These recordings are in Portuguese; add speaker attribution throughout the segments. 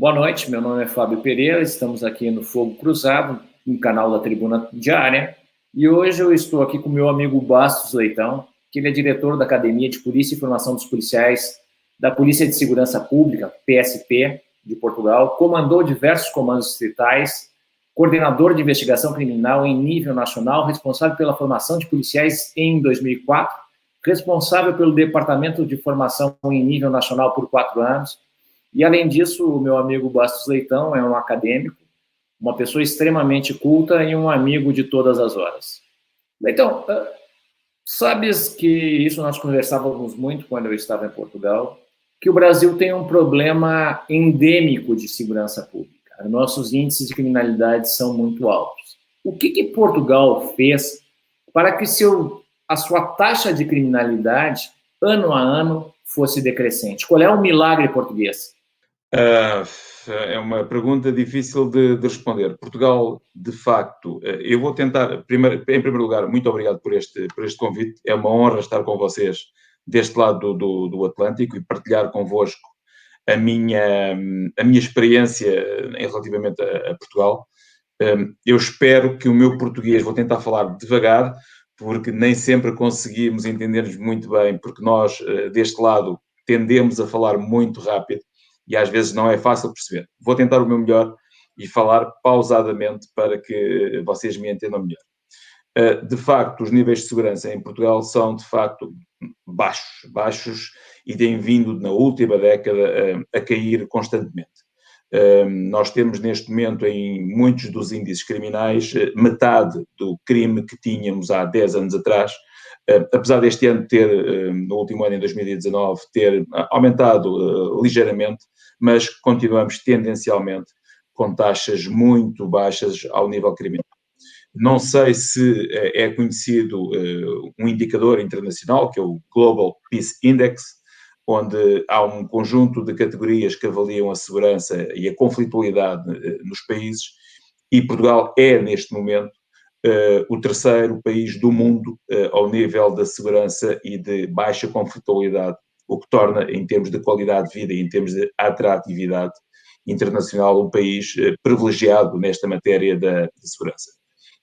Speaker 1: Boa noite, meu nome é Fábio Pereira, estamos aqui no Fogo Cruzado, no canal da Tribuna Diária, e hoje eu estou aqui com meu amigo Bastos Leitão, que ele é diretor da Academia de Polícia e Formação dos Policiais da Polícia de Segurança Pública, PSP, de Portugal, comandou diversos comandos distritais, coordenador de investigação criminal em nível nacional, responsável pela formação de policiais em 2004, responsável pelo Departamento de Formação em nível nacional por 4 anos, e, além disso, o meu amigo Bastos Leitão é um acadêmico, uma pessoa extremamente culta e um amigo de todas as horas. Leitão, sabes que isso nós conversávamos muito quando eu estava em Portugal, que o Brasil tem um problema endêmico de segurança pública. Nossos índices de criminalidade são muito altos. O que Portugal fez para que a sua taxa de criminalidade, ano a ano, fosse decrescente? Qual é o milagre português?
Speaker 2: É uma pergunta difícil de responder. Portugal, de facto, eu vou tentar, em primeiro lugar, muito obrigado por este convite. É uma honra estar com vocês deste lado do Atlântico e partilhar convosco a minha experiência relativamente a Portugal. Eu espero que o meu português, vou tentar falar devagar, porque nem sempre conseguimos entender-nos muito bem, porque nós, deste lado, tendemos a falar muito rápido e às vezes não é fácil perceber. Vou tentar o meu melhor e falar pausadamente para que vocês me entendam melhor. De facto, os níveis de segurança em Portugal são, de facto, baixos e têm vindo, na última década, a cair constantemente. Nós temos, neste momento, em muitos dos índices criminais, metade do crime que tínhamos há 10 anos atrás, apesar deste ano ter, no último ano, em 2019, ter aumentado ligeiramente, mas continuamos tendencialmente com taxas muito baixas ao nível criminal. Não sei se é conhecido um indicador internacional, que é o Global Peace Index, onde há um conjunto de categorias que avaliam a segurança e a conflitualidade nos países, e Portugal é, neste momento, o terceiro país do mundo ao nível da segurança e de baixa conflitualidade, o que torna, em termos de qualidade de vida e em termos de atratividade internacional, um país privilegiado nesta matéria da segurança.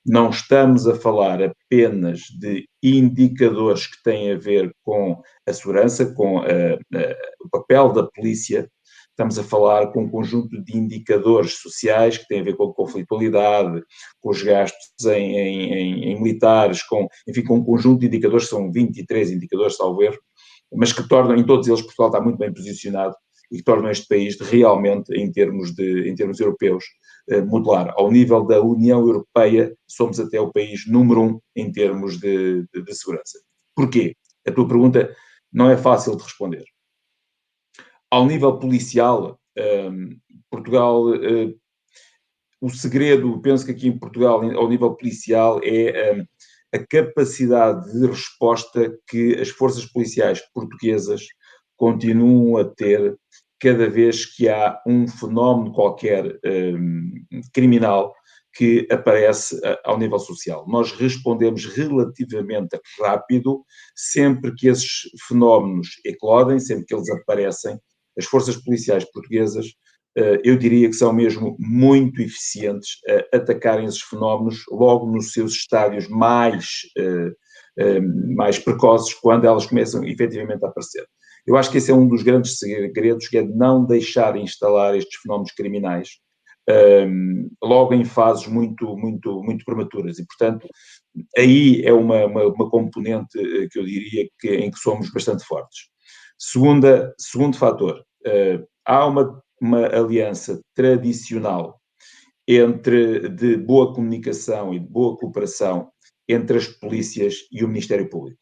Speaker 2: Não estamos a falar apenas de indicadores que têm a ver com a segurança, com o papel da polícia, estamos a falar com um conjunto de indicadores sociais que têm a ver com a conflitualidade, com os gastos em militares, enfim, com um conjunto de indicadores, são 23 indicadores, salvo erro, mas que tornam, em todos eles, Portugal está muito bem posicionado e que tornam este país realmente, em termos europeus, modular. Ao nível da União Europeia, somos até o país número 1 em termos de segurança. Porquê? A tua pergunta não é fácil de responder. Ao nível policial, Portugal, o segredo, penso que aqui em Portugal, ao nível policial, é a capacidade de resposta que as forças policiais portuguesas continuam a ter cada vez que há um fenómeno qualquer criminal que aparece ao nível social. Nós respondemos relativamente rápido sempre que esses fenómenos eclodem, sempre que eles aparecem. As forças policiais portuguesas, eu diria que são mesmo muito eficientes a atacarem esses fenómenos logo nos seus estádios mais precoces, quando elas começam efetivamente a aparecer. Eu acho que esse é um dos grandes segredos, que é não deixar instalar estes fenómenos criminais logo em fases muito prematuras. E, portanto, aí é uma componente que eu diria em que somos bastante fortes. Segundo fator, há uma aliança tradicional de boa comunicação e de boa cooperação entre as polícias e o Ministério Público.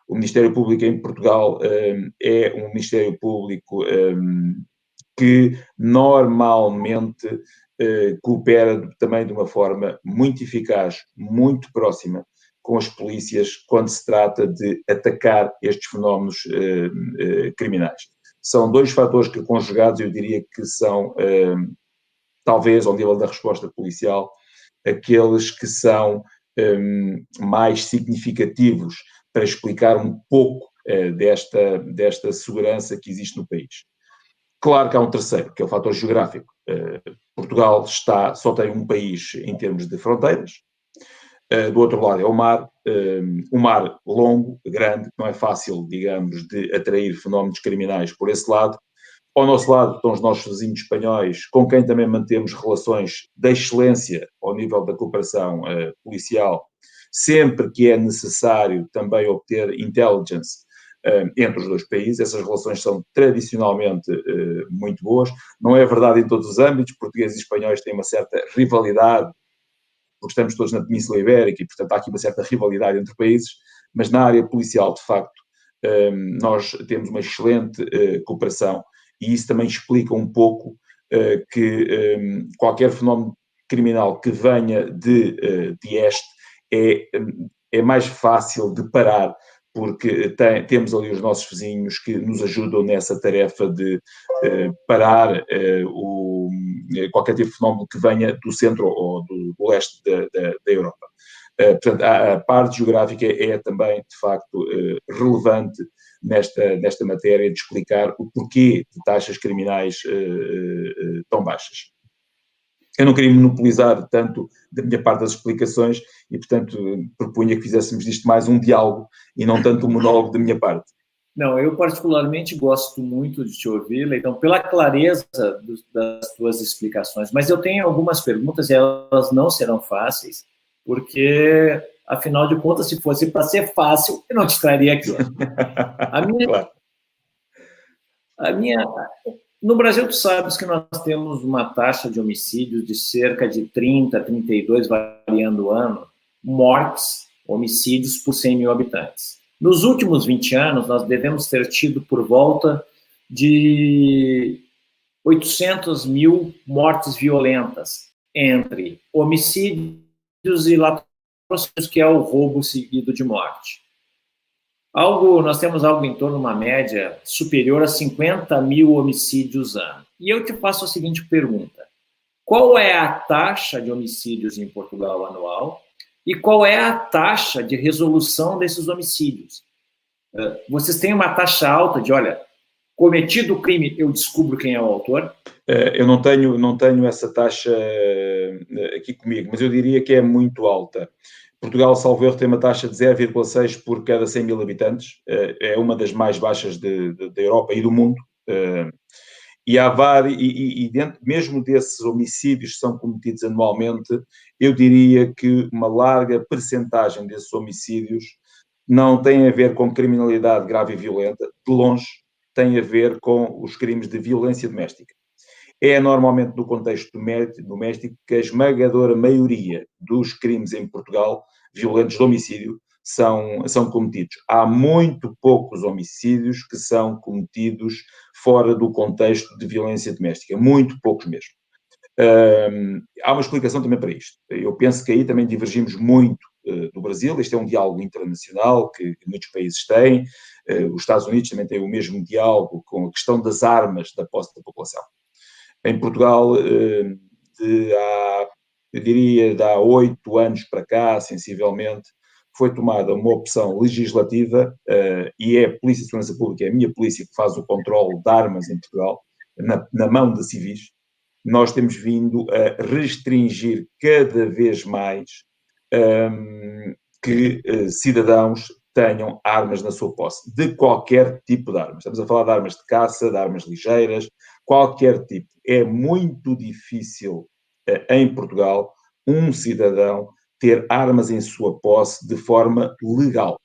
Speaker 2: O Ministério Público em Portugal é um Ministério Público que normalmente coopera também de uma forma muito eficaz, muito próxima com as polícias quando se trata de atacar estes fenómenos criminais. São dois fatores que, conjugados, eu diria que são, talvez, ao nível da resposta policial, aqueles que são mais significativos para explicar um pouco desta segurança que existe no país. Claro que há um terceiro, que é o fator geográfico. Portugal só tem um país em termos de fronteiras. Do outro lado é um mar longo, grande, que não é fácil, digamos, de atrair fenómenos criminais por esse lado. Ao nosso lado estão os nossos vizinhos espanhóis, com quem também mantemos relações de excelência ao nível da cooperação policial, sempre que é necessário também obter intelligence entre os dois países. Essas relações são tradicionalmente muito boas. Não é verdade em todos os âmbitos. Portugueses e espanhóis têm uma certa rivalidade, porque estamos todos na Península Ibérica e, portanto, há aqui uma certa rivalidade entre países, mas na área policial, de facto, nós temos uma excelente cooperação e isso também explica um pouco que qualquer fenómeno criminal que venha de este é mais fácil de parar, porque temos ali os nossos vizinhos que nos ajudam nessa tarefa de parar qualquer tipo de fenómeno que venha do centro ou do leste da Europa. Portanto, a parte geográfica é também, de facto, relevante nesta matéria de explicar o porquê de taxas criminais tão baixas. Eu não queria monopolizar tanto da minha parte das explicações e, portanto, propunha que fizéssemos disto mais um diálogo e não tanto um monólogo da minha parte.
Speaker 1: Não, eu particularmente gosto muito de te ouvir, Leitão, pela clareza das tuas explicações, mas eu tenho algumas perguntas e elas não serão fáceis, porque, afinal de contas, se fosse para ser fácil, eu não te traria aqui.
Speaker 2: Claro.
Speaker 1: No Brasil, tu sabes que nós temos uma taxa de homicídios de cerca de 30, 32, variando o ano, mortes, homicídios por 100 mil habitantes. Nos últimos 20 anos, nós devemos ter tido por volta de 800 mil mortes violentas, entre homicídios e latrocínios, que é o roubo seguido de morte. Nós temos algo em torno de uma média superior a 50 mil homicídios ano. E eu te faço a seguinte pergunta: qual é a taxa de homicídios em Portugal anual e qual é a taxa de resolução desses homicídios? Vocês têm uma taxa alta de, olha, cometido o crime, eu descubro quem é o autor?
Speaker 2: Eu não tenho essa taxa aqui comigo, mas eu diria que é muito alta. Portugal, salvo erro, tem uma taxa de 0,6 por cada 100 mil habitantes. É uma das mais baixas da Europa e do mundo. E há vários, e dentro mesmo desses homicídios que são cometidos anualmente, eu diria que uma larga percentagem desses homicídios não tem a ver com criminalidade grave e violenta, de longe tem a ver com os crimes de violência doméstica. É normalmente no contexto doméstico que a esmagadora maioria dos crimes em Portugal, violentos de homicídio, são cometidos. Há muito poucos homicídios que são cometidos fora do contexto de violência doméstica, muito poucos mesmo. Há uma explicação também para isto. Eu penso que aí também divergimos muito do Brasil. Este é um diálogo internacional que muitos países têm. Os Estados Unidos também têm o mesmo diálogo com a questão das armas da posse da população. Em Portugal, eu diria, de há 8 anos para cá, sensivelmente, foi tomada uma opção legislativa e é a Polícia de Segurança Pública, é a minha polícia que faz o controle de armas em Portugal, na mão de civis. Nós temos vindo a restringir cada vez mais que cidadãos tenham armas na sua posse, de qualquer tipo de armas. Estamos a falar de armas de caça, de armas ligeiras, qualquer tipo. É muito difícil em Portugal um cidadão ter armas em sua posse de forma legal.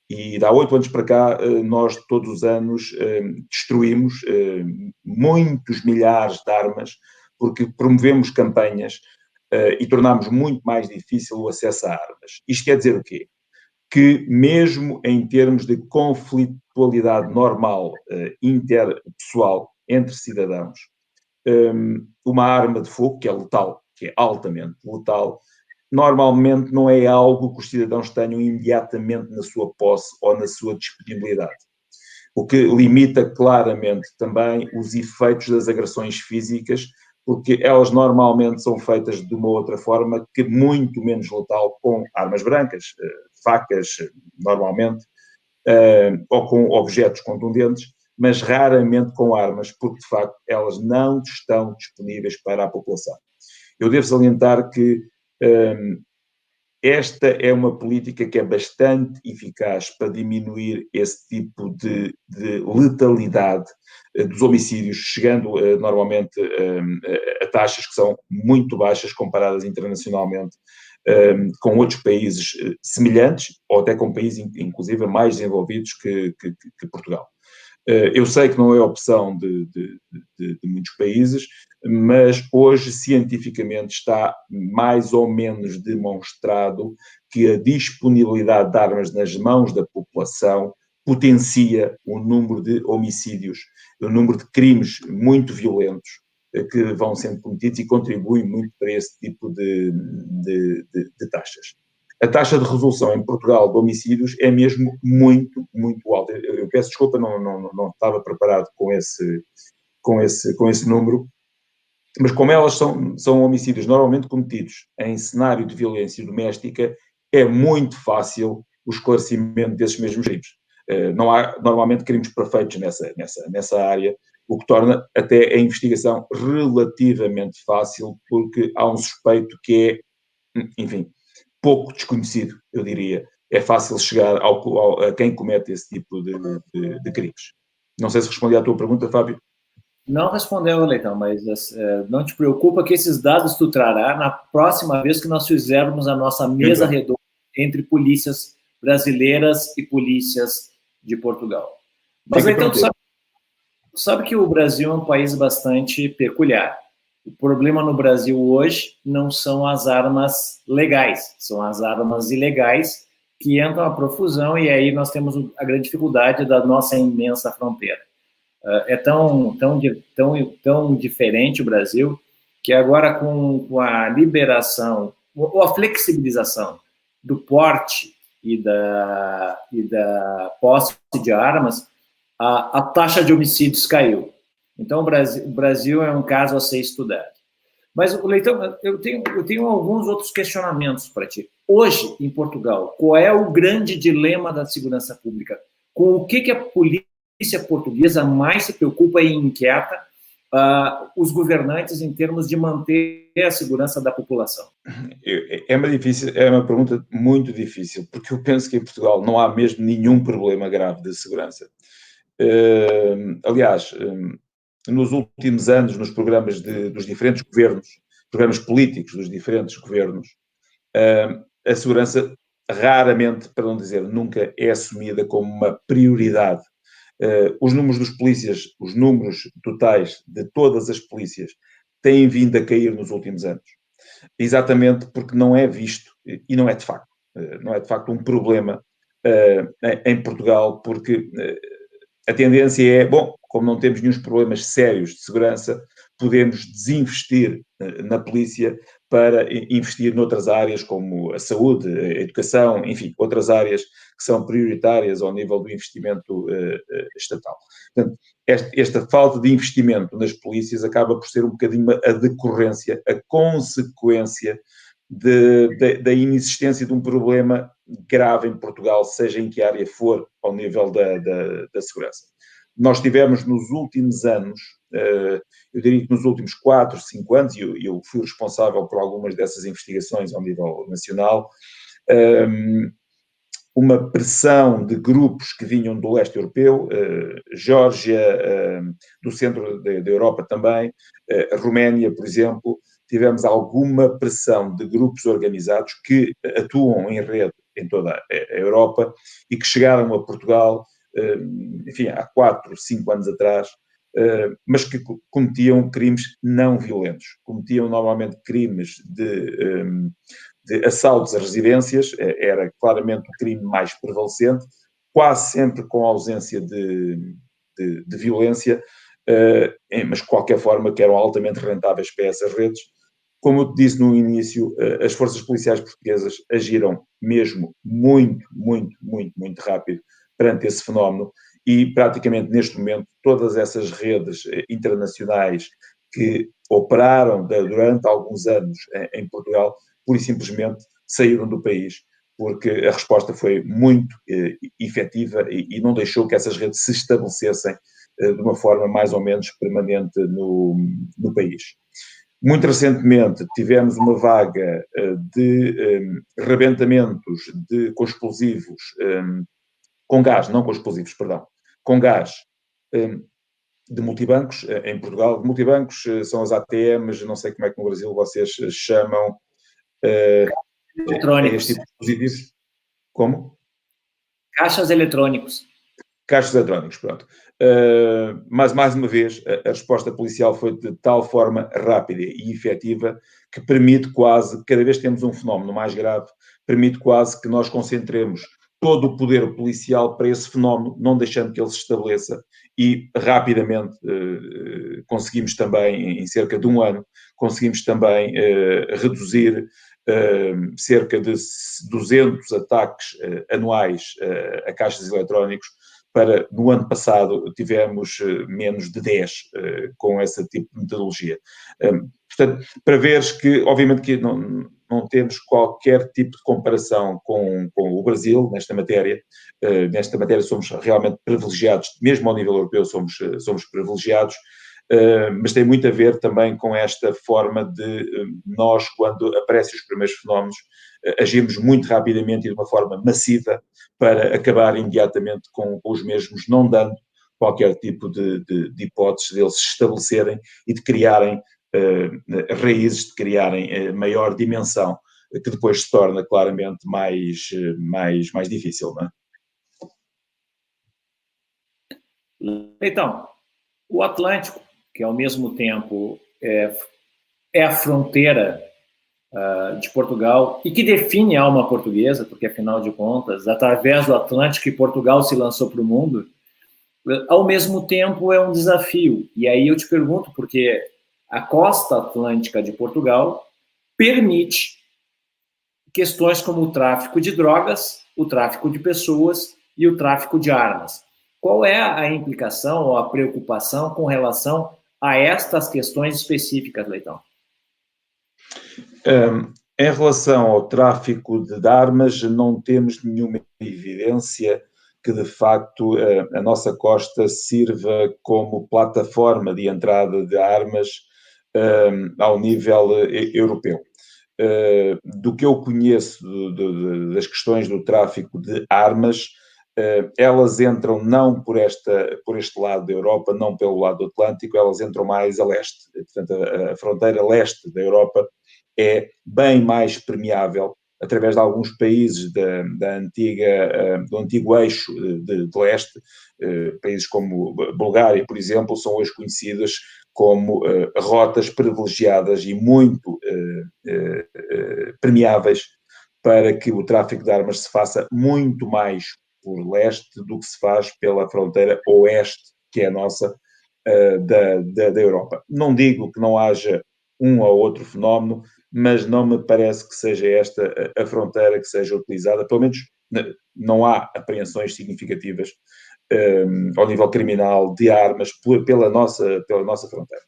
Speaker 2: E de há 8 anos para cá, nós todos os anos destruímos muitos milhares de armas, porque promovemos campanhas e tornámos muito mais difícil o acesso a armas. Isto quer dizer o quê? Que mesmo em termos de conflitualidade normal interpessoal entre cidadãos, uma arma de fogo, que é letal, que é altamente letal, normalmente não é algo que os cidadãos tenham imediatamente na sua posse ou na sua disponibilidade. O que limita claramente também os efeitos das agressões físicas, porque elas normalmente são feitas de uma outra forma que muito menos letal, com armas brancas, facas, normalmente, ou com objetos contundentes, mas raramente com armas, porque de facto elas não estão disponíveis para a população. Eu devo salientar que esta é uma política que é bastante eficaz para diminuir esse tipo de letalidade dos homicídios, chegando normalmente a taxas que são muito baixas comparadas internacionalmente com outros países semelhantes, ou até com países, inclusive, mais desenvolvidos que Portugal. Eu sei que não é a opção de muitos países, mas hoje cientificamente está mais ou menos demonstrado que a disponibilidade de armas nas mãos da população potencia o número de homicídios, o número de crimes muito violentos que vão sendo cometidos e contribuem muito para esse tipo de taxas. A taxa de resolução em Portugal de homicídios é mesmo muito, muito alta. Eu peço desculpa, não estava preparado com esse número, mas como elas são homicídios normalmente cometidos em cenário de violência doméstica, é muito fácil o esclarecimento desses mesmos crimes. Não há normalmente crimes perfeitos nessa área, o que torna até a investigação relativamente fácil, porque há um suspeito que é, enfim, pouco desconhecido, eu diria. É fácil chegar a quem comete esse tipo de crimes. Não sei se respondi à tua pergunta, Fábio.
Speaker 1: Não respondeu, Leitão, mas não te preocupa que esses dados tu trará na próxima vez que nós fizermos a nossa mesa redonda entre polícias brasileiras e polícias de Portugal. Mas, Leitão, tu sabe que o Brasil é um país bastante peculiar. O problema no Brasil hoje não são as armas legais, são as armas ilegais que entram à profusão, e aí nós temos a grande dificuldade da nossa imensa fronteira. É tão diferente o Brasil, que agora com a liberação, ou a flexibilização do porte e da posse de armas, a taxa de homicídios caiu. Então, o Brasil é um caso a ser estudado. Mas, Leitão, eu tenho alguns outros questionamentos para ti. Hoje, em Portugal, qual é o grande dilema da segurança pública? Com o que a polícia portuguesa mais se preocupa e inquieta os governantes em termos de manter a segurança da população?
Speaker 2: É uma pergunta muito difícil, porque eu penso que em Portugal não há mesmo nenhum problema grave de segurança. Aliás, nos últimos anos, nos programas dos diferentes governos, programas políticos dos diferentes governos, a segurança raramente, para não dizer nunca, é assumida como uma prioridade. Os números dos polícias, os números totais de todas as polícias têm vindo a cair nos últimos anos. Exatamente porque não é visto, e não é de facto um problema em Portugal, porque a tendência é, bom, como não temos nenhum problemas sérios de segurança, podemos desinvestir na polícia para investir noutras áreas como a saúde, a educação, enfim, outras áreas que são prioritárias ao nível do investimento estatal. Portanto, esta falta de investimento nas polícias acaba por ser um bocadinho a decorrência, a consequência da inexistência de um problema grave em Portugal, seja em que área for, ao nível da segurança. Nós tivemos nos últimos anos, eu diria que nos últimos 4, 5 anos, e eu fui responsável por algumas dessas investigações ao nível nacional, uma pressão de grupos que vinham do leste europeu, Geórgia, do centro da Europa também, Roménia, por exemplo. Tivemos alguma pressão de grupos organizados que atuam em rede em toda a Europa e que chegaram a Portugal, enfim, há 4, 5 anos atrás, mas que cometiam crimes não violentos. Cometiam normalmente crimes de assaltos a residências, era claramente o crime mais prevalecente, quase sempre com ausência de violência, mas de qualquer forma que eram altamente rentáveis para essas redes. Como eu te disse no início, as forças policiais portuguesas agiram mesmo muito, muito, muito, muito rápido perante esse fenómeno e praticamente neste momento todas essas redes internacionais que operaram durante alguns anos em Portugal, pura e simplesmente saíram do país, porque a resposta foi muito efetiva e não deixou que essas redes se estabelecessem de uma forma mais ou menos permanente no país. Muito recentemente tivemos uma vaga de rebentamentos com explosivos, com gás, não com explosivos, perdão, com gás de multibancos em Portugal. Multibancos são as ATMs, não sei como é que no Brasil vocês chamam
Speaker 1: Eletrônicos.
Speaker 2: este tipo de dispositivos. Como?
Speaker 1: Caixas eletrônicos.
Speaker 2: Caixas eletrónicos, pronto. Mas, mais uma vez, a resposta policial foi de tal forma rápida e efetiva que permite quase, cada vez que temos um fenómeno mais grave, permite quase que nós concentremos todo o poder policial para esse fenómeno, não deixando que ele se estabeleça, e rapidamente conseguimos também, em cerca de um ano, conseguimos também reduzir cerca de 200 ataques anuais a caixas eletrónicos. No ano passado tivemos menos de 10 com esse tipo de metodologia. Portanto, para veres que, obviamente, que não temos qualquer tipo de comparação com o Brasil nesta matéria. Nesta matéria somos realmente privilegiados, mesmo ao nível europeu somos privilegiados, mas tem muito a ver também com esta forma de nós, quando aparecem os primeiros fenómenos, agimos muito rapidamente e de uma forma massiva para acabar imediatamente com os mesmos, não dando qualquer tipo de hipóteses deles se estabelecerem e de criarem raízes, de criarem maior dimensão, que depois se torna claramente mais difícil, não é?
Speaker 1: Então, o Atlântico, que ao mesmo tempo é a fronteira de Portugal e que define a alma portuguesa, porque afinal de contas, através do Atlântico que Portugal se lançou para o mundo, ao mesmo tempo é um desafio. E aí eu te pergunto, porque a costa atlântica de Portugal permite questões como o tráfico de drogas, o tráfico de pessoas e o tráfico de armas. Qual é a implicação ou a preocupação com relação a estas questões específicas, Leitão?
Speaker 2: Em relação ao tráfico de armas, não temos nenhuma evidência que, de facto, a nossa costa sirva como plataforma de entrada de armas ao nível europeu. Do que eu conheço das questões do tráfico de armas, elas entram não por este lado da Europa, não pelo lado Atlântico, elas entram mais a leste. Portanto, a fronteira leste da Europa é bem mais permeável através de alguns países do antigo eixo de leste. Países como Bulgária, por exemplo, são hoje conhecidas como rotas privilegiadas e muito permeáveis para que o tráfico de armas se faça muito mais por leste do que se faz pela fronteira oeste, que é a nossa, da Europa. Não digo que não haja um ou outro fenómeno, mas não me parece que seja esta a fronteira que seja utilizada, pelo menos não há apreensões significativas ao nível criminal de armas pela nossa fronteira.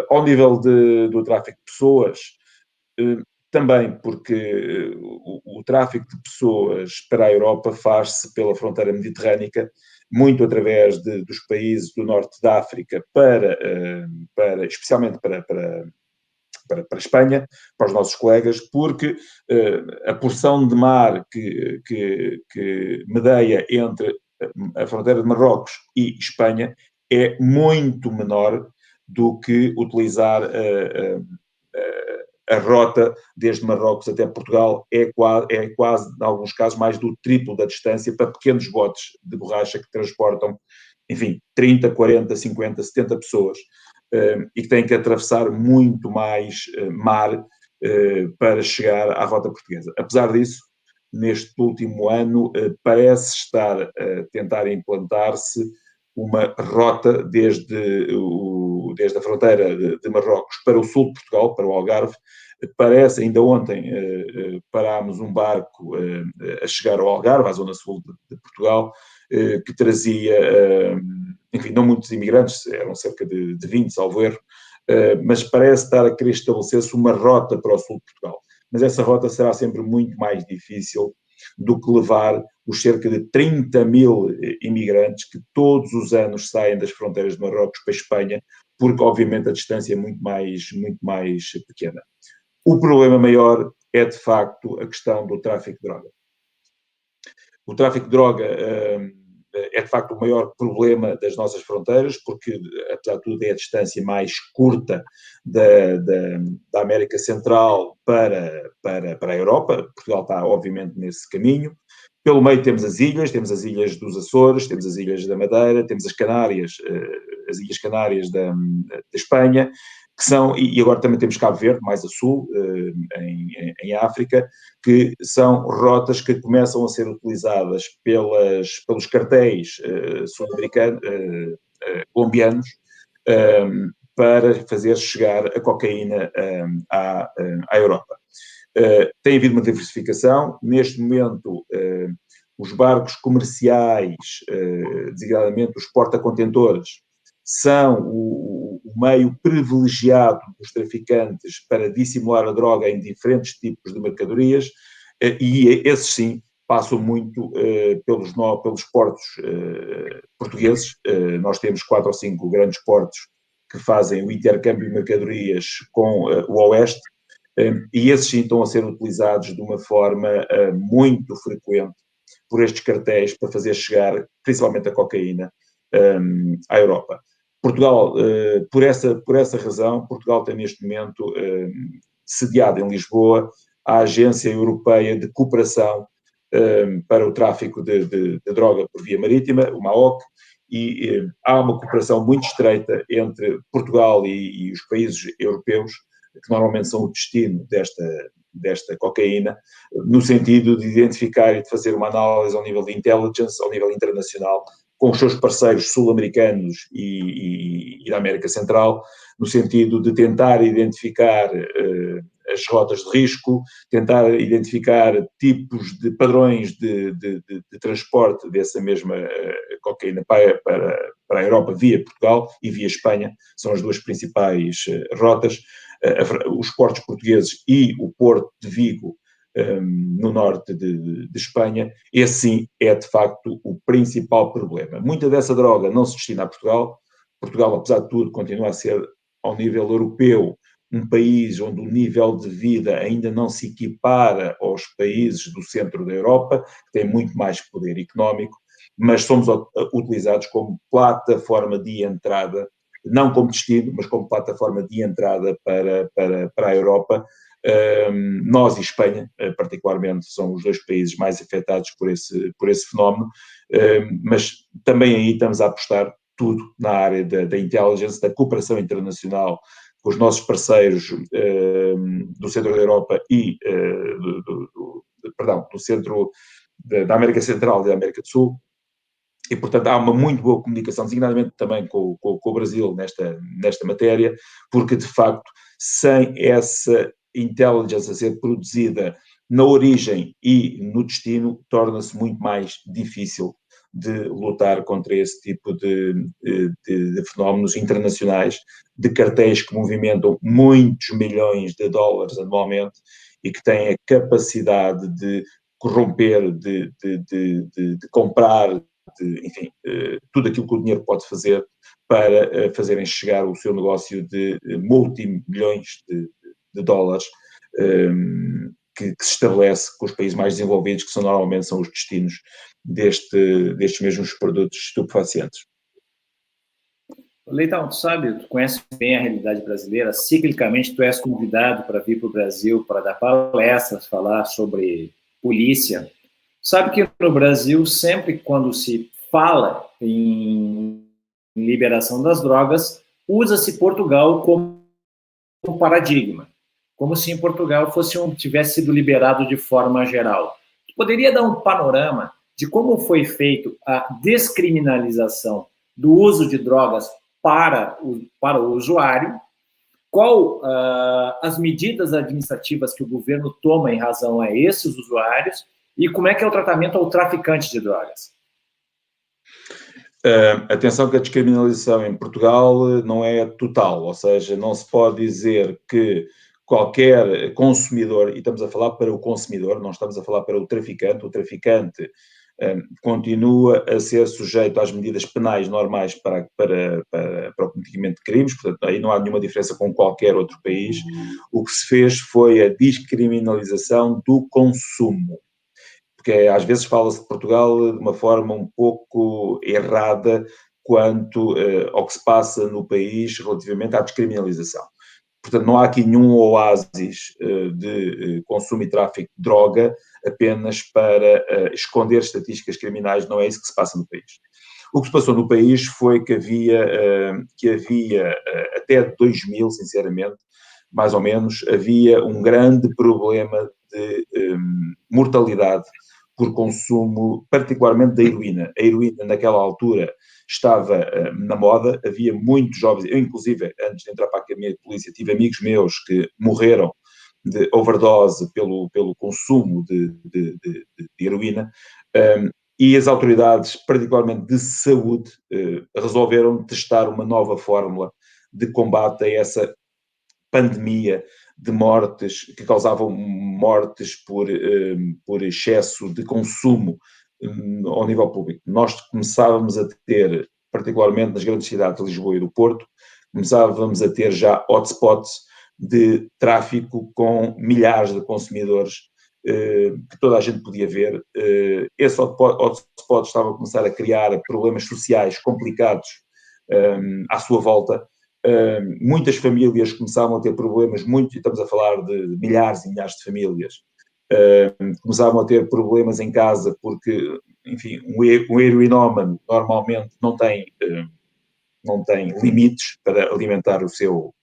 Speaker 2: Ao nível do tráfico de pessoas, também porque o tráfico de pessoas para a Europa faz-se pela fronteira mediterrânica, muito através dos países do norte da África, especialmente para a Espanha, para os nossos colegas, porque a porção de mar que medeia entre a fronteira de Marrocos e Espanha é muito menor do que utilizar a rota desde Marrocos até Portugal. É quase, em alguns casos, mais do triplo da distância para pequenos botes de borracha que transportam, enfim, 30, 40, 50, 70 pessoas e que têm que atravessar muito mais mar para chegar à rota portuguesa. Apesar disso, neste último ano, parece estar a tentar implantar-se uma rota desde a fronteira de Marrocos para o sul de Portugal, para o Algarve. Parece, ainda ontem parámos um barco a chegar ao Algarve, à zona sul de Portugal, que trazia, enfim, não muitos imigrantes, eram cerca de 20, salvo erro, mas parece estar a querer estabelecer-se uma rota para o sul de Portugal. Mas essa rota será sempre muito mais difícil do que levar os cerca de 30 mil imigrantes que todos os anos saem das fronteiras de Marrocos para a Espanha, porque obviamente a distância é muito mais pequena. O problema maior é, de facto, a questão do tráfico de droga. O tráfico de droga é, de facto, o maior problema das nossas fronteiras, porque, apesar de tudo, é a distância mais curta da América Central para a Europa. Portugal está, obviamente, nesse caminho. Pelo meio temos as ilhas dos Açores, temos as ilhas da Madeira, temos as Canárias, as Ilhas Canárias da Espanha, que são, e agora também temos Cabo Verde, mais a sul, em África, que são rotas que começam a ser utilizadas pelos cartéis sul-americanos, colombianos, para fazer chegar a cocaína à Europa. Tem havido uma diversificação. Neste momento, os barcos comerciais, designadamente os porta-contentores, são o meio privilegiado dos traficantes para dissimular a droga em diferentes tipos de mercadorias, e esses sim passam muito pelos portos portugueses. Nós temos 4 ou 5 grandes portos que fazem o intercâmbio de mercadorias com o Oeste, e esses sim estão a ser utilizados de uma forma muito frequente por estes cartéis para fazer chegar, principalmente, a cocaína à Europa. Portugal, por essa razão, Portugal tem neste momento sediado em Lisboa a Agência Europeia de Cooperação para o Tráfico de Droga por Via Marítima, o MAOC, e há uma cooperação muito estreita entre Portugal e os países europeus, que normalmente são o destino desta cocaína, no sentido de identificar e de fazer uma análise ao nível de intelligence, ao nível internacional, com os seus parceiros sul-americanos e da América Central, no sentido de tentar identificar as rotas de risco, tentar identificar tipos de padrões de transporte dessa mesma cocaína para a Europa via Portugal e via Espanha. São as duas principais rotas. Os portos portugueses e o Porto de Vigo, no norte de Espanha, esse sim é de facto o principal problema. Muita dessa droga não se destina a Portugal. Portugal, apesar de tudo, continua a ser, ao nível europeu, um país onde o nível de vida ainda não se equipara aos países do centro da Europa, que têm muito mais poder económico, mas somos utilizados como plataforma de entrada, não como destino, mas como plataforma de entrada para a Europa. Nós e Espanha, particularmente, são os dois países mais afetados por esse fenómeno, mas também aí estamos a apostar tudo na área da intelligence, da cooperação internacional com os nossos parceiros do centro da Europa e do centro da América Central e da América do Sul. E, portanto, há uma muito boa comunicação, designadamente também com o Brasil nesta matéria, porque, de facto, sem essa intelligence a ser produzida na origem e no destino, torna-se muito mais difícil de lutar contra esse tipo de fenómenos internacionais, de cartéis que movimentam muitos milhões de dólares anualmente e que têm a capacidade de corromper, de comprar, enfim, tudo aquilo que o dinheiro pode fazer para fazerem chegar o seu negócio de multimilhões de dólares, que se estabelece com os países mais desenvolvidos, que normalmente são os destinos destes mesmos produtos estupefacientes.
Speaker 1: Leitão, tu sabe, tu conhece bem a realidade brasileira, ciclicamente tu és convidado para vir para o Brasil para dar palestras, falar sobre polícia. Sabe que no Brasil, sempre quando se fala em liberação das drogas, usa-se Portugal como paradigma, como se em Portugal tivesse sido liberado de forma geral. Tu poderia dar um panorama de como foi feito a descriminalização do uso de drogas para o usuário, qual as medidas administrativas que o governo toma em razão a esses usuários e como é que é o tratamento ao traficante de drogas?
Speaker 2: Atenção que a descriminalização em Portugal não é total, ou seja, não se pode dizer que qualquer consumidor, e estamos a falar para o consumidor, não estamos a falar para o traficante continua a ser sujeito às medidas penais normais para o cometimento de crimes, portanto, aí não há nenhuma diferença com qualquer outro país. O que se fez foi a descriminalização do consumo, porque às vezes fala-se de Portugal de uma forma um pouco errada quanto ao que se passa no país relativamente à descriminalização. Portanto, não há aqui nenhum oásis de consumo e tráfico de droga apenas para esconder estatísticas criminais, não é isso que se passa no país. O que se passou no país foi que havia até 2000, sinceramente, mais ou menos, havia um grande problema de mortalidade por consumo, particularmente da heroína. A heroína, naquela altura, estava na moda, havia muitos jovens, eu inclusive, antes de entrar para a Academia de Polícia, tive amigos meus que morreram de overdose pelo consumo de heroína, e as autoridades, particularmente de saúde, resolveram testar uma nova fórmula de combate a essa pandemia de mortes, que causavam mortes por excesso de consumo ao nível público. Nós começávamos a ter, particularmente nas grandes cidades de Lisboa e do Porto, começávamos a ter já hotspots de tráfico com milhares de consumidores que toda a gente podia ver. Esse hotspot estava a começar a criar problemas sociais complicados à sua volta. Muitas famílias começavam a ter problemas, estamos a falar de milhares e milhares de famílias, começavam a ter problemas em casa porque, enfim, um heroinómano normalmente não tem limites para alimentar o seu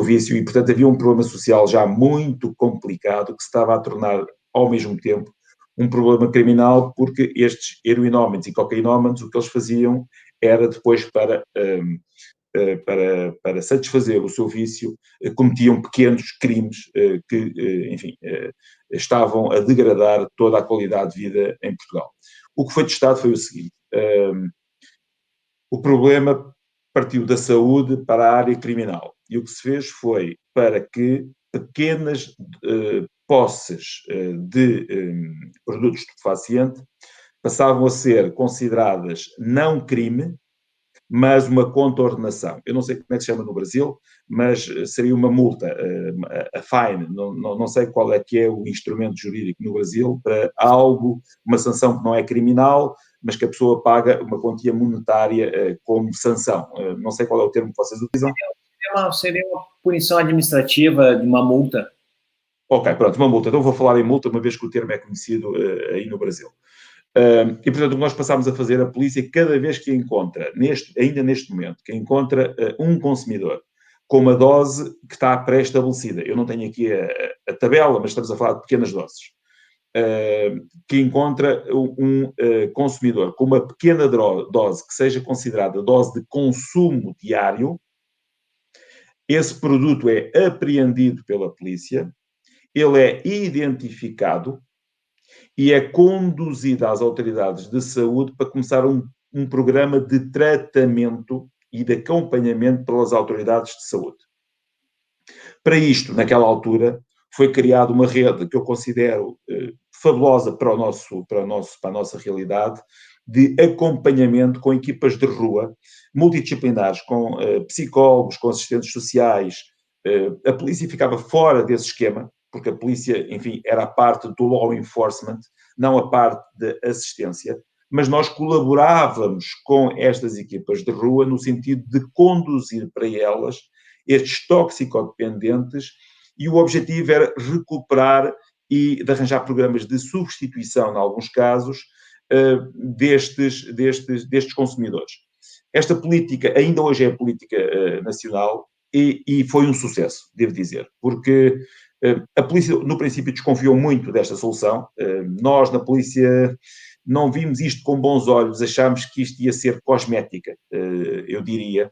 Speaker 2: vício e, portanto, havia um problema social já muito complicado que se estava a tornar, ao mesmo tempo, um problema criminal, porque estes heroinómanos e cocainómanos, o que eles faziam era depois para satisfazer o seu vício, cometiam pequenos crimes que, enfim, estavam a degradar toda a qualidade de vida em Portugal. O que foi testado foi o seguinte: o problema partiu da saúde para a área criminal. E o que se fez foi para que pequenas posses de produtos estupefacientes passavam a ser consideradas não crime, mas uma contornação. Eu não sei como é que se chama no Brasil, mas seria uma multa, a fine, não sei qual é que é o instrumento jurídico no Brasil para algo, uma sanção que não é criminal, mas que a pessoa paga uma quantia monetária como sanção. Não sei qual é o termo que vocês utilizam.
Speaker 1: Seria uma punição administrativa de uma multa.
Speaker 2: Ok, pronto, uma multa. Então vou falar em multa, uma vez que o termo é conhecido aí no Brasil. E, portanto, o que nós passámos a fazer, a polícia, cada vez que encontra, ainda neste momento, que encontra um consumidor com uma dose que está pré-estabelecida, eu não tenho aqui a tabela, mas estamos a falar de pequenas doses, que encontra um consumidor com uma pequena dose que seja considerada dose de consumo diário, esse produto é apreendido pela polícia, ele é identificado e é conduzida às autoridades de saúde para começar um programa de tratamento e de acompanhamento pelas autoridades de saúde. Para isto, naquela altura, foi criada uma rede que eu considero fabulosa para a nossa realidade, de acompanhamento com equipas de rua, multidisciplinares, com psicólogos, com assistentes sociais. A polícia ficava fora desse esquema, porque a polícia, enfim, era a parte do law enforcement, não a parte da assistência, mas nós colaborávamos com estas equipas de rua no sentido de conduzir para elas estes toxicodependentes, e o objetivo era recuperar e de arranjar programas de substituição, em alguns casos, destes consumidores. Esta política ainda hoje é a política nacional e foi um sucesso, devo dizer, porque a polícia, no princípio, desconfiou muito desta solução. Nós, na polícia, não vimos isto com bons olhos, achámos que isto ia ser cosmética, eu diria.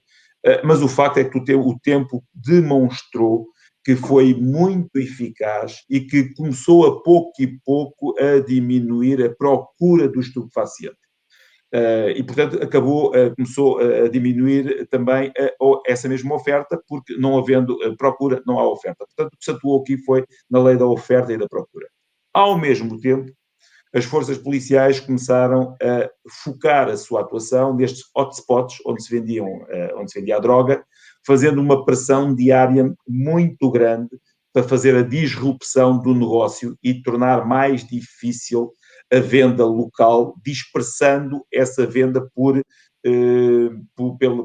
Speaker 2: Mas o facto é que o tempo demonstrou que foi muito eficaz e que começou a pouco e pouco a diminuir a procura do estupefaciente. E, portanto, começou a diminuir também essa mesma oferta, porque não havendo procura, não há oferta. Portanto, o que se atuou aqui foi na lei da oferta e da procura. Ao mesmo tempo, as forças policiais começaram a focar a sua atuação nestes hotspots onde se vendia a droga, fazendo uma pressão diária muito grande para fazer a disrupção do negócio e tornar mais difícil a venda local, dispersando essa venda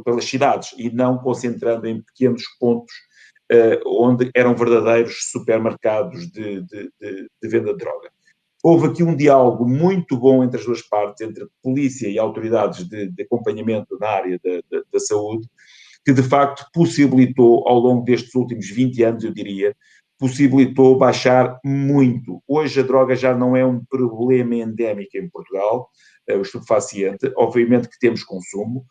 Speaker 2: pelas cidades e não concentrando em pequenos pontos onde eram verdadeiros supermercados de venda de droga. Houve aqui um diálogo muito bom entre as duas partes, entre polícia e autoridades de acompanhamento na área da saúde, que de facto possibilitou, ao longo destes últimos 20 anos, eu diria, possibilitou baixar muito. Hoje a droga já não é um problema endémico em Portugal, o estupefaciente, obviamente que temos consumo,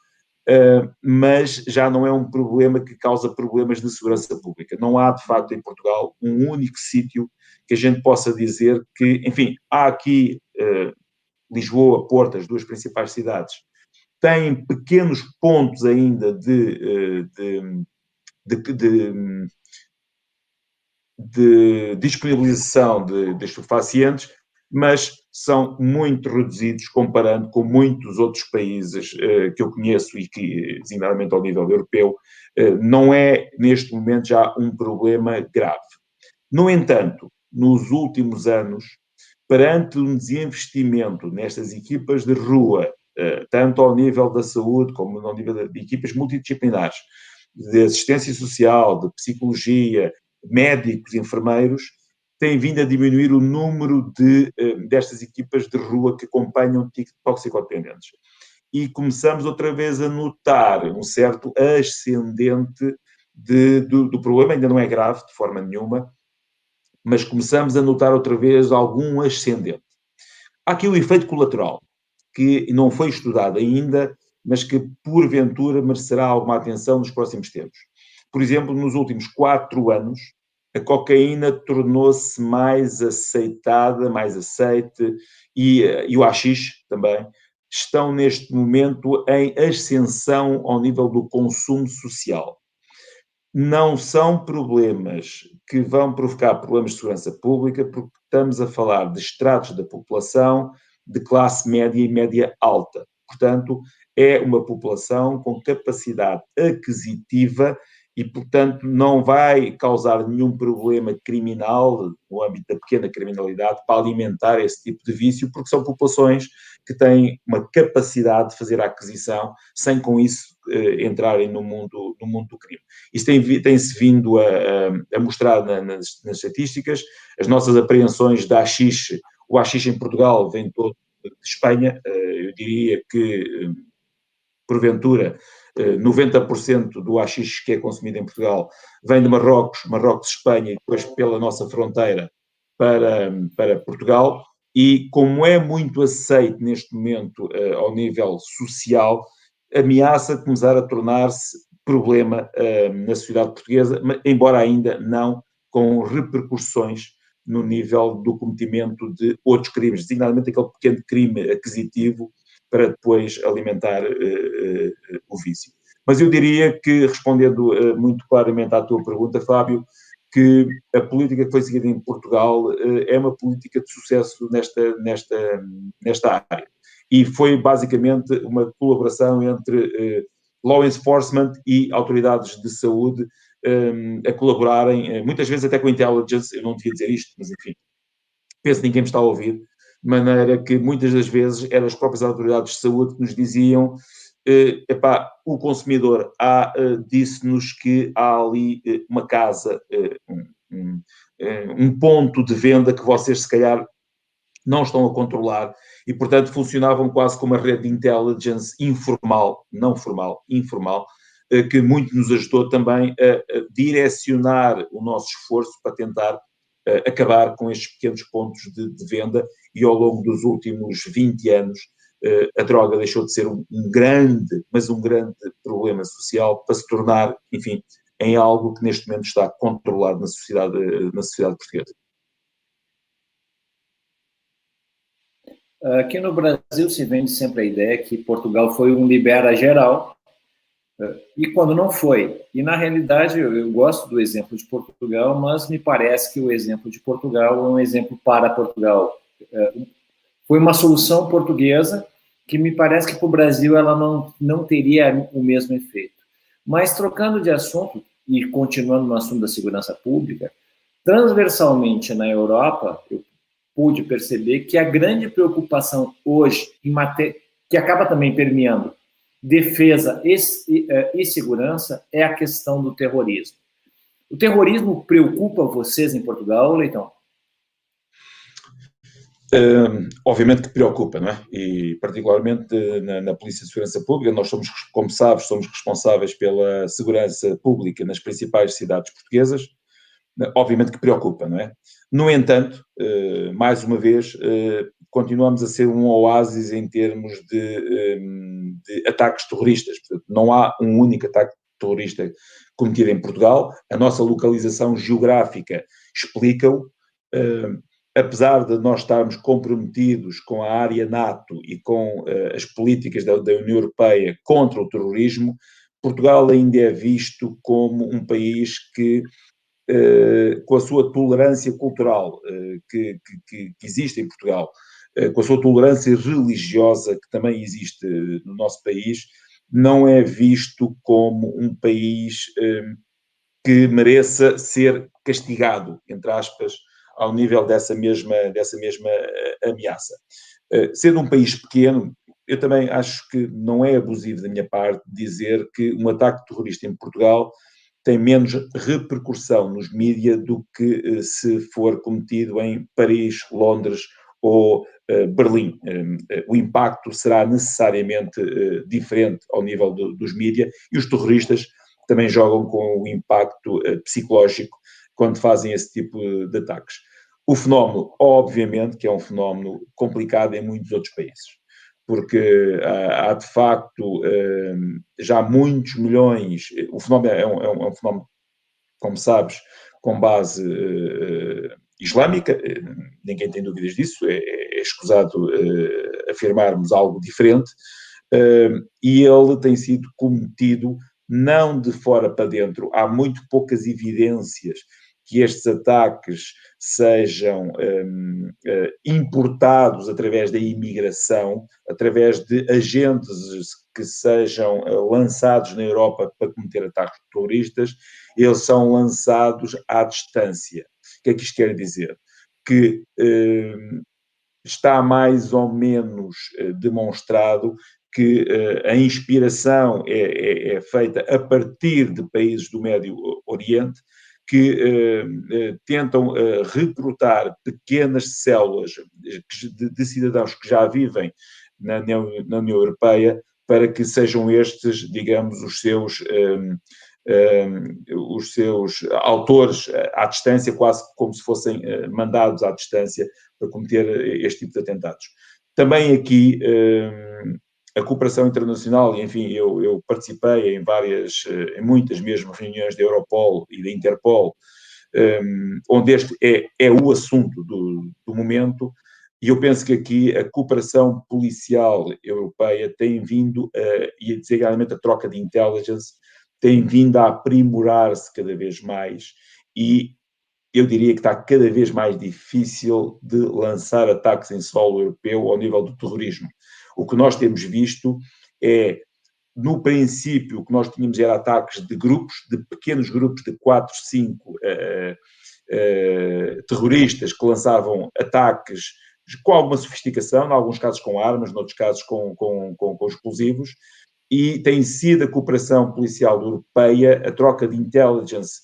Speaker 2: mas já não é um problema que causa problemas de segurança pública. Não há, de facto, em Portugal, um único sítio que a gente possa dizer que, enfim, há aqui Lisboa, Porto, as duas principais cidades, têm pequenos pontos ainda de disponibilização de estupefacientes, mas são muito reduzidos comparando com muitos outros países que eu conheço e que, designadamente ao nível europeu, não é neste momento já um problema grave. No entanto, nos últimos anos, perante um desinvestimento nestas equipas de rua, tanto ao nível da saúde como ao nível de equipas multidisciplinares, de assistência social, de psicologia, médicos, enfermeiros, tem vindo a diminuir o número destas equipas de rua que acompanham toxicodependentes. E começamos outra vez a notar um certo ascendente do problema, ainda não é grave de forma nenhuma, mas começamos a notar outra vez algum ascendente. Há aqui o efeito colateral, que não foi estudado ainda, mas que porventura merecerá alguma atenção nos próximos tempos. Por exemplo, nos últimos 4 anos, a cocaína tornou-se mais aceitada, mais aceite, e o haxixe também, estão neste momento em ascensão ao nível do consumo social. Não são problemas que vão provocar problemas de segurança pública, porque estamos a falar de estratos da população de classe média e média alta. Portanto, é uma população com capacidade aquisitiva e, portanto, não vai causar nenhum problema criminal no âmbito da pequena criminalidade para alimentar esse tipo de vício, porque são populações que têm uma capacidade de fazer a aquisição sem, com isso, entrarem no mundo do crime. Isso tem-se vindo a mostrar nas estatísticas. As nossas apreensões de haxixe, o haxixe em Portugal vem todo de Espanha, eu diria que, porventura, 90% do haxixe que é consumido em Portugal vem de Marrocos, Espanha e depois pela nossa fronteira para Portugal. E como é muito aceito neste momento ao nível social, ameaça começar a tornar-se problema na sociedade portuguesa, embora ainda não com repercussões no nível do cometimento de outros crimes, designadamente aquele pequeno crime aquisitivo para depois alimentar o vício. Mas eu diria que, respondendo muito claramente à tua pergunta, Fábio, que a política que foi seguida em Portugal é uma política de sucesso nesta área. E foi basicamente uma colaboração entre law enforcement e autoridades de saúde a colaborarem, muitas vezes até com a intelligence. Eu não devia dizer isto, mas enfim, penso que ninguém me está a ouvir, de maneira que muitas das vezes eram as próprias autoridades de saúde que nos diziam o consumidor disse-nos que há ali uma casa, um ponto de venda que vocês se calhar não estão a controlar e, portanto, funcionavam quase como uma rede de intelligence informal, não formal, informal, que muito nos ajudou também a direcionar o nosso esforço para tentar acabar com estes pequenos pontos de venda. E ao longo dos últimos 20 anos a droga deixou de ser um grande problema social para se tornar, enfim, em algo que neste momento está controlado na sociedade portuguesa.
Speaker 1: Aqui no Brasil se vende sempre a ideia que Portugal foi um libera geral, e quando não foi. E na realidade eu gosto do exemplo de Portugal, mas me parece que o exemplo de Portugal é um exemplo para Portugal. Foi uma solução portuguesa que me parece que para o Brasil ela não teria o mesmo efeito. Mas trocando de assunto e continuando no assunto da segurança pública, transversalmente na Europa, eu pude perceber que a grande preocupação hoje, que acaba também permeando defesa e segurança, é a questão do terrorismo. O terrorismo preocupa vocês em Portugal, Leitão?
Speaker 2: Obviamente que preocupa, não é? E particularmente na Polícia de Segurança Pública, nós somos, como sabes, somos responsáveis pela segurança pública nas principais cidades portuguesas. Obviamente que preocupa, não é? No entanto, mais uma vez, continuamos a ser um oásis em termos de ataques terroristas. Portanto, não há um único ataque terrorista cometido em Portugal. A nossa localização geográfica explica-o. Apesar de nós estarmos comprometidos com a área NATO e com as políticas da União Europeia contra o terrorismo, Portugal ainda é visto como um país que, com a sua tolerância cultural que existe em Portugal, com a sua tolerância religiosa que também existe no nosso país, não é visto como um país que mereça ser castigado, entre aspas, ao nível dessa mesma ameaça. Sendo um país pequeno, eu também acho que não é abusivo da minha parte dizer que um ataque terrorista em Portugal tem menos repercussão nos mídias do que se for cometido em Paris, Londres ou Berlim. O impacto será necessariamente diferente ao nível dos mídias e os terroristas também jogam com o impacto psicológico quando fazem esse tipo de ataques. O fenómeno, obviamente, que é um fenómeno complicado em muitos outros países, porque há de facto já muitos milhões, o fenómeno é um fenómeno, como sabes, com base islâmica, ninguém tem dúvidas disso, é escusado afirmarmos algo diferente, e ele tem sido cometido não de fora para dentro. Há muito poucas evidências que estes ataques sejam importados através da imigração, através de agentes que sejam lançados na Europa para cometer ataques terroristas. Eles são lançados à distância. O que é que isto quer dizer? Que está mais ou menos demonstrado que a inspiração é feita a partir de países do Médio Oriente que tentam recrutar pequenas células de cidadãos que já vivem na União Europeia para que sejam estes, digamos, os seus autores à distância, quase como se fossem mandados à distância para cometer este tipo de atentados. Também aqui a cooperação internacional, enfim, eu participei em muitas mesmo reuniões da Europol e da Interpol, onde este é o assunto do momento, e eu penso que aqui a cooperação policial europeia tem vindo, e desigualmente a troca de intelligence, tem vindo a aprimorar-se cada vez mais, e eu diria que está cada vez mais difícil de lançar ataques em solo europeu ao nível do terrorismo. O que nós temos visto é, no princípio, o que nós tínhamos era ataques de grupos, de pequenos grupos de 4, 5 terroristas que lançavam ataques com alguma sofisticação, em alguns casos com armas, noutros casos com explosivos, e tem sido a cooperação policial europeia, a troca de intelligence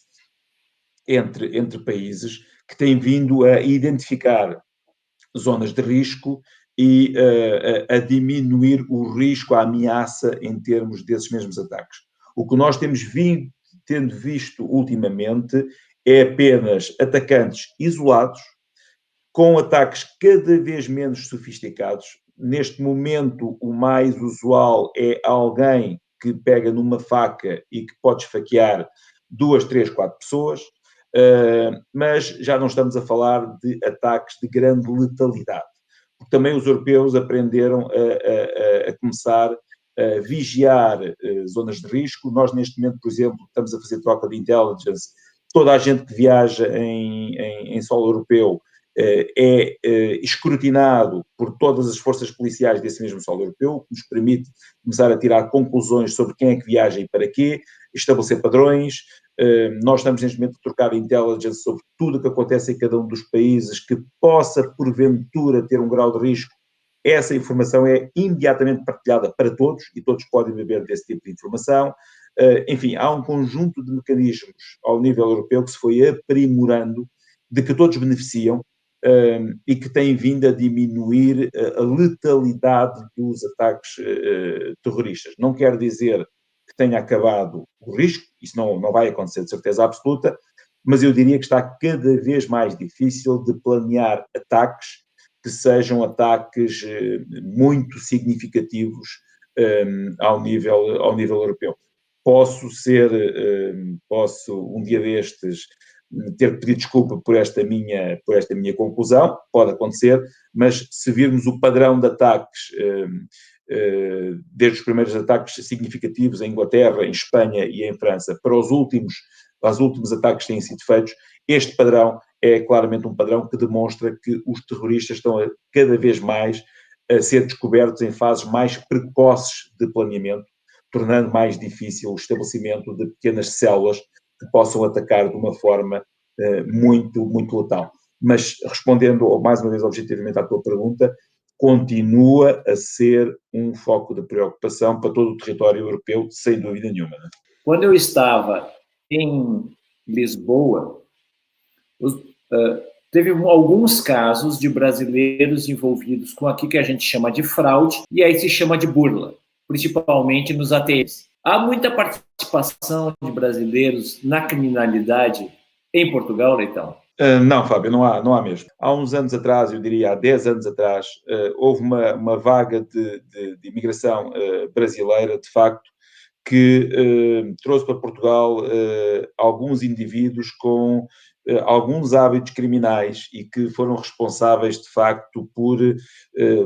Speaker 2: entre países, que tem vindo a identificar zonas de risco e a diminuir o risco, a ameaça em termos desses mesmos ataques. O que nós tendo visto ultimamente é apenas atacantes isolados, com ataques cada vez menos sofisticados. Neste momento, o mais usual é alguém que pega numa faca e que pode esfaquear 2, 3, 4 pessoas, mas já não estamos a falar de ataques de grande letalidade. Porque também os europeus aprenderam a começar a vigiar zonas de risco. Nós, neste momento, por exemplo, estamos a fazer troca de intelligence. Toda a gente que viaja em solo europeu escrutinado por todas as forças policiais desse mesmo solo europeu, o que nos permite começar a tirar conclusões sobre quem é que viaja e para quê, estabelecer padrões. Nós estamos neste momento a trocar intelligence sobre tudo o que acontece em cada um dos países que possa, porventura, ter um grau de risco. Essa informação é imediatamente partilhada para todos e todos podem beber desse tipo de informação. Enfim, há um conjunto de mecanismos ao nível europeu que se foi aprimorando, de que todos beneficiam e que tem vindo a diminuir a letalidade dos ataques terroristas. Não quer dizer que tenha acabado o risco, isso não vai acontecer de certeza absoluta, mas eu diria que está cada vez mais difícil de planear ataques que sejam ataques muito significativos ao nível europeu. Posso um dia destes ter que pedir desculpa por esta minha conclusão, pode acontecer, mas se virmos o padrão de ataques, desde os primeiros ataques significativos em Inglaterra, em Espanha e em França, para os últimos ataques que têm sido feitos, este padrão é claramente um padrão que demonstra que os terroristas estão cada vez mais a ser descobertos em fases mais precoces de planeamento, tornando mais difícil o estabelecimento de pequenas células que possam atacar de uma forma muito, muito letal. Mas, respondendo mais uma vez objetivamente à tua pergunta, continua a ser um foco de preocupação para todo o território europeu, sem dúvida nenhuma.
Speaker 1: Quando eu estava em Lisboa, teve alguns casos de brasileiros envolvidos com aquilo que a gente chama de fraude, e aí se chama de burla, principalmente nos ATMs. Há muita participação de brasileiros na criminalidade em Portugal, Leitão?
Speaker 2: Não, Fábio, não há mesmo. Há uns anos atrás, eu diria há 10 anos atrás, houve uma vaga de imigração brasileira, de facto, que trouxe para Portugal alguns indivíduos com alguns hábitos criminais e que foram responsáveis, de facto,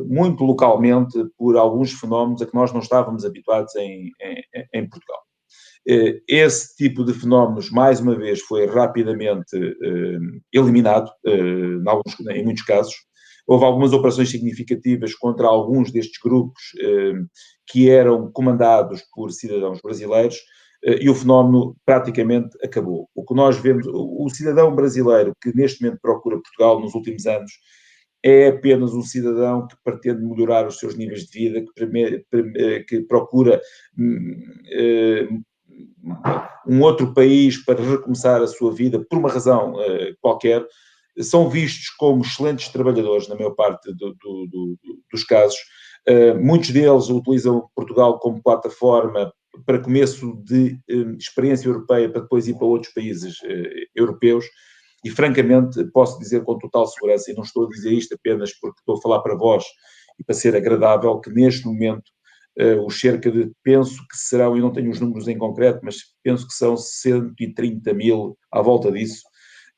Speaker 2: muito localmente, por alguns fenómenos a que nós não estávamos habituados em Portugal. Esse tipo de fenómenos, mais uma vez, foi rapidamente eliminado, em muitos casos. Houve algumas operações significativas contra alguns destes grupos que eram comandados por cidadãos brasileiros e o fenómeno praticamente acabou. O que nós vemos, o cidadão brasileiro que neste momento procura Portugal nos últimos anos é apenas um cidadão que pretende melhorar os seus níveis de vida, que procura um outro país para recomeçar a sua vida por uma razão qualquer. São vistos como excelentes trabalhadores, na maior parte dos casos. Muitos deles utilizam Portugal como plataforma para começo de experiência europeia, para depois ir para outros países europeus. E, francamente, posso dizer com total segurança, e não estou a dizer isto apenas porque estou a falar para vós e para ser agradável, que neste momento os cerca de, penso que serão, eu não tenho os números em concreto, mas penso que são 130 mil à volta disso,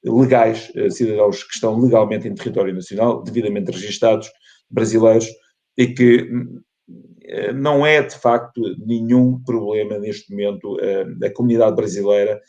Speaker 2: legais, cidadãos que estão legalmente em território nacional, devidamente registados, brasileiros, e que não é, de facto, nenhum problema neste momento da comunidade brasileira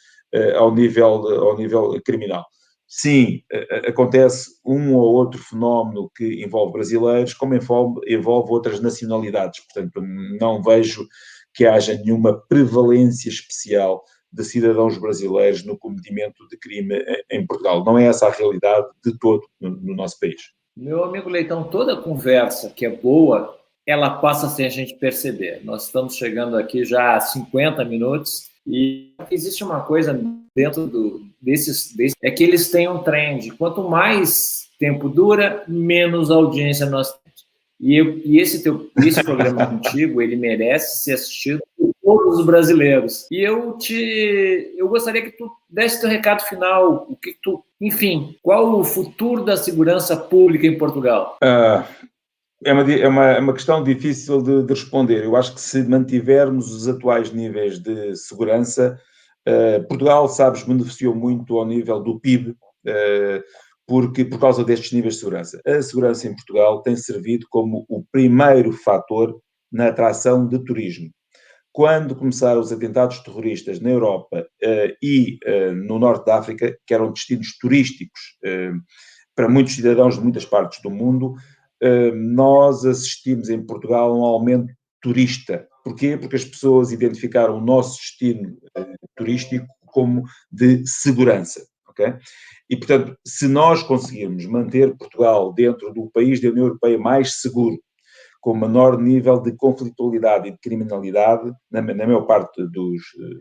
Speaker 2: ao nível criminal. Sim, acontece um ou outro fenómeno que envolve brasileiros, como envolve outras nacionalidades. Portanto, não vejo que haja nenhuma prevalência especial de cidadãos brasileiros no cometimento de crime em Portugal. Não é essa a realidade de todo no nosso país.
Speaker 1: Meu amigo Leitão, toda conversa que é boa, ela passa sem a gente perceber. Nós estamos chegando aqui já a 50 minutos e existe uma coisa dentro desses, é que eles têm um trend. Quanto mais tempo dura, menos audiência nós temos. E esse programa contigo, ele merece ser assistido por todos os brasileiros. E eu gostaria que tu desse teu recado final, enfim, qual o futuro da segurança pública em Portugal?
Speaker 2: É uma questão difícil de responder. Eu acho que se mantivermos os atuais níveis de segurança, Portugal, sabes, beneficiou muito ao nível do PIB, porque por causa destes níveis de segurança. A segurança em Portugal tem servido como o primeiro fator na atração de turismo. Quando começaram os atentados terroristas na Europa e no norte da África, que eram destinos turísticos para muitos cidadãos de muitas partes do mundo, nós assistimos em Portugal a um aumento turista. Porquê? Porque as pessoas identificaram o nosso destino turístico como de segurança, ok? E, portanto, se nós conseguirmos manter Portugal dentro do país da União Europeia mais seguro, com menor nível de conflitualidade e de criminalidade, na maior parte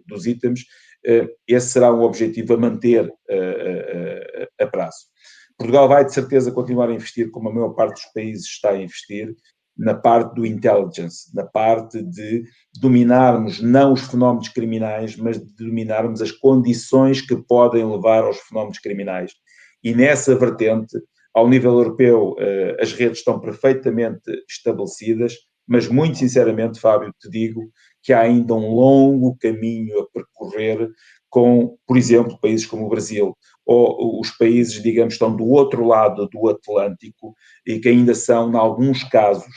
Speaker 2: dos itens, esse será um objetivo a manter a prazo. Portugal vai, de certeza, continuar a investir, como a maior parte dos países está a investir, na parte do intelligence, na parte de dominarmos não os fenómenos criminais, mas de dominarmos as condições que podem levar aos fenómenos criminais. E nessa vertente, ao nível europeu, as redes estão perfeitamente estabelecidas, mas muito sinceramente, Fábio, te digo que há ainda um longo caminho a percorrer com, por exemplo, países como o Brasil, ou os países, digamos, estão do outro lado do Atlântico e que ainda são, em alguns casos,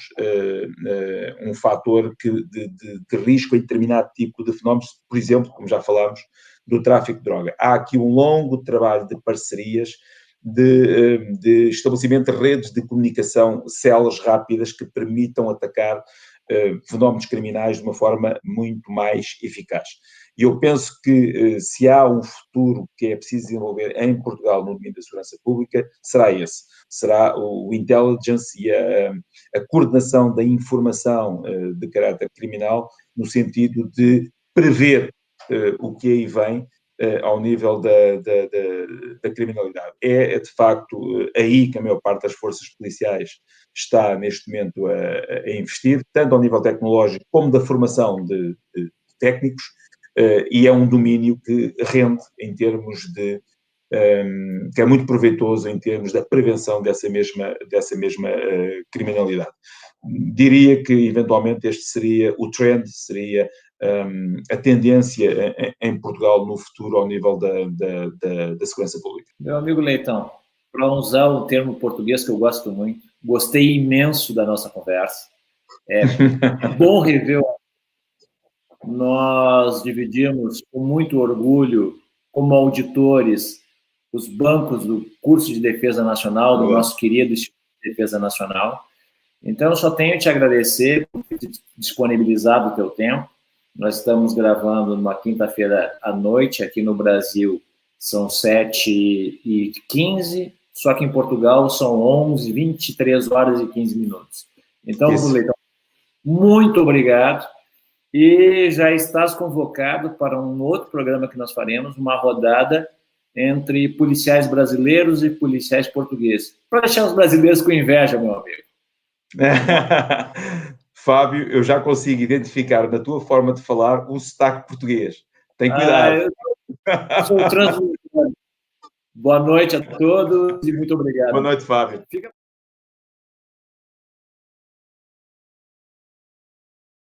Speaker 2: um fator de risco em determinado tipo de fenómenos, por exemplo, como já falámos, do tráfico de droga. Há aqui um longo trabalho de parcerias, de estabelecimento de redes de comunicação, células rápidas que permitam atacar fenómenos criminais de uma forma muito mais eficaz. E eu penso que se há um futuro que é preciso desenvolver em Portugal no domínio da segurança pública, será esse. Será o intelligence e a coordenação da informação de caráter criminal, no sentido de prever o que aí vem ao nível da criminalidade. É, de facto, aí que a maior parte das forças policiais está, neste momento, a investir, tanto ao nível tecnológico como da formação de técnicos, e é um domínio que rende em termos de que é muito proveitoso em termos da prevenção dessa mesma criminalidade. Diria que, eventualmente, este seria o trend, seria a tendência em Portugal no futuro ao nível da segurança pública.
Speaker 1: Meu amigo Leitão, para usar o termo português que eu gosto muito, gostei imenso da nossa conversa. É bom rever. Nós dividimos com muito orgulho, como auditores, os bancos do curso de Defesa Nacional, do nosso querido Instituto de Defesa Nacional. Então, eu só tenho a te agradecer por ter disponibilizado o teu tempo. Nós estamos gravando numa quinta-feira à noite, aqui no Brasil são 7h15, só que em Portugal são 11, 23 horas e 15 minutos. Então, Leitão, muito obrigado. E já estás convocado para um outro programa que nós faremos, uma rodada entre policiais brasileiros e policiais portugueses. Para deixar os brasileiros com inveja, meu amigo.
Speaker 2: Fábio, eu já consigo identificar na tua forma de falar um sotaque português. Tem cuidado.
Speaker 1: Eu sou transmissor. Boa noite a todos e muito obrigado.
Speaker 2: Boa noite, Fábio.